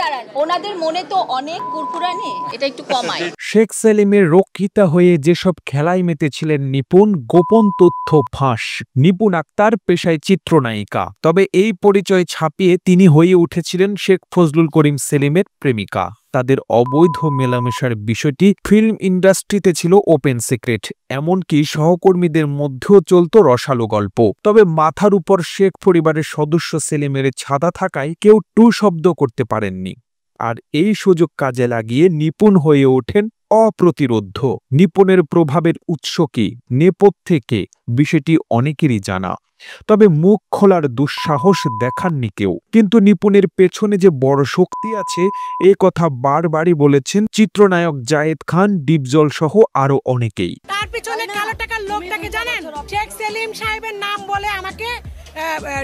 দাঁড়ান ওনাদের মনে তো অনেক কুরকুরানি, এটা একটু কমায়। শেখ সেলিমের রক্ষিতা হয়ে যেসব খেলায় মেতেছিলেন নিপুণ, গোপন তথ্য ফাঁস। নিপুণ আক্তার পেশায় চিত্রনায়িকা, তবে এই পরিচয় ছাপিয়ে তিনি হয়ে উঠেছিলেন শেখ ফজলুল করিম সেলিমের প্রেমিকা। তাদের অবৈধ মেলামেশার বিষয়টি ফিল্ম ইন্ডাস্ট্রিতে ছিল ওপেন সিক্রেট, এমনকি সহকর্মীদের মধ্যেও চলত রসালো গল্প। তবে মাথার উপর শেখ পরিবারের সদস্য সেলিমের ছাতা থাকায় কেউ টু শব্দ করতে পারেননি। আর এই সুযোগ কাজে লাগিয়ে নিপুণ হয়ে ওঠেন অপ্রতিরোধ্য। নিপুণের প্রভাবের উৎস কি, নেপথ্যে কে, বিষয়টি অনেকেরই জানা, তবে মুখ খোলার দুঃসাহস দেখাননি কেউ। কিন্তু নিপুণের পেছনে যে বড় শক্তি আছে এ কথা বারবারই বলেছেন চিত্রনায়ক জায়েদ খান, ডিপজল সহ আরো অনেকেই। তার পিছনে কালো টাকার লোকটাকে জানেন? শেখ সেলিম সাহেবের নাম বলে আমাকে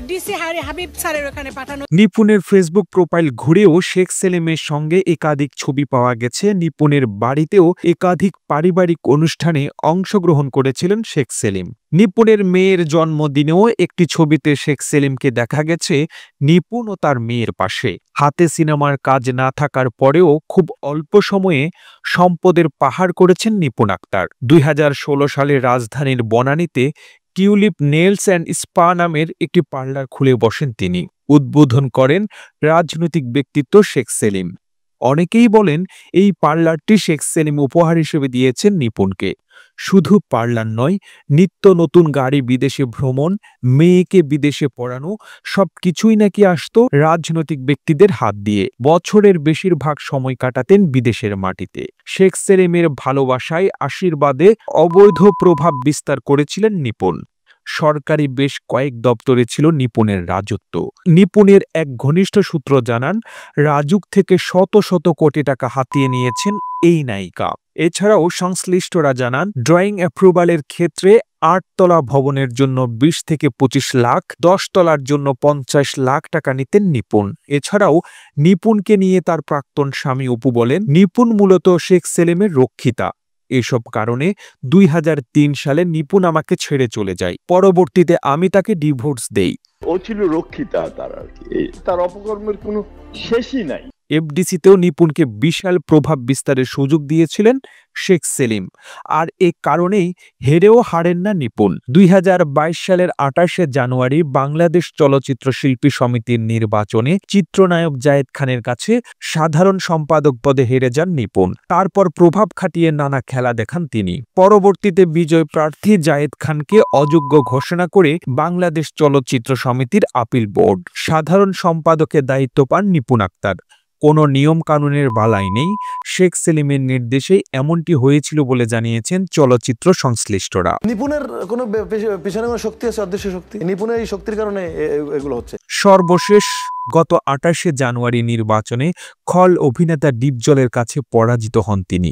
ডিসি হাবিব স্যারের ওখানে পাঠানো। নিপুণের ফেসবুক প্রোফাইল ঘুরেও শেখ সেলিমের সঙ্গে একাধিক ছবি পাওয়া গেছে। নিপুণের বাড়িতেও একাধিক পারিবারিক অনুষ্ঠানে অংশগ্রহণ করেছিলেন শেখ সেলিম। নিপুণের মেয়ের জন্মদিনেও একটি ছবিতে শেখ সেলিমকে দেখা গেছে নিপুণ ও তার মেয়ের পাশে। হাতে সিনেমার কাজ না থাকার পরেও খুব অল্প সময়ে সম্পদের পাহাড় করেছেন নিপুণ আক্তার। 2016 সালে রাজধানীর বনানীতে টিউলিপ নেলস অ্যান্ড স্পা নামের একটি পার্লার খুলে বসেন তিনি। উদ্বোধন করেন রাজনৈতিক ব্যক্তিত্ব শেখ সেলিম। অনেকেই বলেন এই পার্লারটি শেখ সেলিম উপহার হিসেবে দিয়েছেন নিপুণকে। শুধু পার্লার নয়, নিত্য নতুন গাড়ি, বিদেশে ভ্রমণ, মেয়েকে বিদেশে পড়ানো, সবকিছুই নাকি আসতো রাজনৈতিক ব্যক্তিদের হাত দিয়ে। বছরের বেশিরভাগ সময় কাটাতেন বিদেশের মাটিতে। শেখ সেলিমের ভালোবাসায়, আশীর্বাদে অবৈধ প্রভাব বিস্তার করেছিলেন নিপুণ। সরকারি বেশ কয়েক দপ্তরে ছিল নিপুণের রাজত্ব। নিপুণের এক ঘনিষ্ঠ সূত্র জানান, রাজুক থেকে শত শত কোটি টাকা হাতিয়ে নিয়েছেন এই নায়িকা। এছাড়াও সংশ্লিষ্টরা জানান, ড্রয়িং অ্যাপ্রুভালের ক্ষেত্রে 8 তলা ভবনের জন্য 20 থেকে 25 লাখ, 10 তলার জন্য 50 লাখ টাকা নিতেন নিপুণ। এছাড়াও নিপুণকে নিয়ে তার প্রাক্তন স্বামী অপু বলেন, নিপুণ মূলত শেখ সেলিমের রক্ষিতা। এসব কারণে 2003 সালে নিপুণ আমাকে ছেড়ে চলে যায়। পরবর্তীতে আমি তাকে ডিভোর্স দেই। ও ছিল রক্ষিতা, তার আর কি, তার অপকর্মের কোনো শেষই নাই। এফডিসিতেও নিপুণকে বিশাল প্রভাব বিস্তারের সুযোগ দিয়েছিলেন শেখ সেলিম। আর এ কারণেই হেরেও হারেন না নিপুণ। 2022 সালের 28শে জানুয়ারি বাংলাদেশ চলচ্চিত্র শিল্পী সমিতির নির্বাচনে চিত্রনায়ক জায়েদ খানের কাছে সাধারণ সম্পাদক পদে হেরে যান নিপুণ। তারপর প্রভাব খাটিয়ে নানা খেলা দেখান তিনি। পরবর্তীতে বিজয় প্রার্থী জায়েদ খানকে অযোগ্য ঘোষণা করে বাংলাদেশ চলচ্চিত্র সমিতির আপিল বোর্ড। সাধারণ সম্পাদকের দায়িত্ব পান নিপুণ আক্তার। কোনো নিয়ম কানুনের বালাই নেই, শেখ সেলিমের নির্দেশেই এমনটি হয়েছিল বলে জানিয়েছেন চলচ্চিত্র সংশ্লিষ্টরা। নিপুণের কোনো পেছনে কোনো শক্তি আছে, অদৃশ্য শক্তি। নিপুণের এই শক্তির কারণে এগুলো হচ্ছে। সর্বশেষ গত 28শে জানুয়ারি নির্বাচনে খল অভিনেতা ডিপজলের কাছে পরাজিত হন তিনি।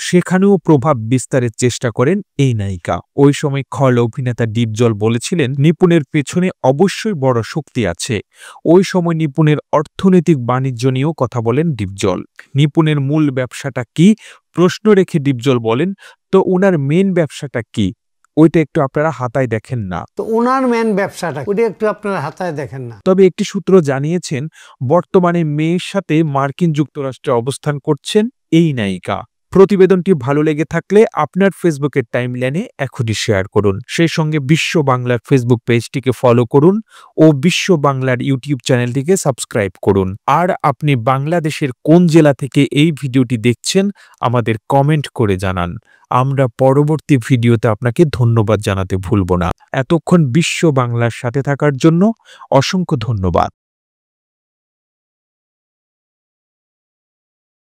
সেখানেও প্রভাব বিস্তারের চেষ্টা করেন এই নায়িকা। ওই সময় খল অভিনেতা ডিপজল বলেছিলেন, নিপুণের পেছনে অবশ্যই বড় শক্তি আছে। ওই সময় নিপুণের অর্থনৈতিক বাণিজ্য নিয়েও কথা বলেন ডিপজল। নিপুণের মূল ব্যবসাটা কি প্রশ্ন রেখে ডিপজল বলেন, তো উনার মেন ব্যবসাটা কি ওইটা একটু আপনারা হাতায় দেখেন না। তো ওনার মেন ব্যবসাটা ওইটা একটু আপনারা হাতায় দেখেন না। তবে একটি সূত্র জানিয়েছেন, বর্তমানে মেয়ের সাথে মার্কিন যুক্তরাষ্ট্রে অবস্থান করছেন এই নায়িকা। প্রতিবেদনটি ভালো লেগে থাকলে আপনার ফেসবুকের টাইমলাইনে এখনই শেয়ার করুন। সেই সঙ্গে বিশ্ব বাংলার ফেসবুক পেজটিকে ফলো করুন ও বিশ্ব বাংলার ইউটিউব চ্যানেলটিকে সাবস্ক্রাইব করুন। আর আপনি বাংলাদেশের কোন জেলা থেকে এই ভিডিওটি দেখছেন আমাদের কমেন্ট করে জানান। আমরা পরবর্তী ভিডিওতে আপনাকে ধন্যবাদ জানাতে ভুলব না। এতক্ষণ বিশ্ব বাংলার সাথে থাকার জন্য অসংখ্য ধন্যবাদ।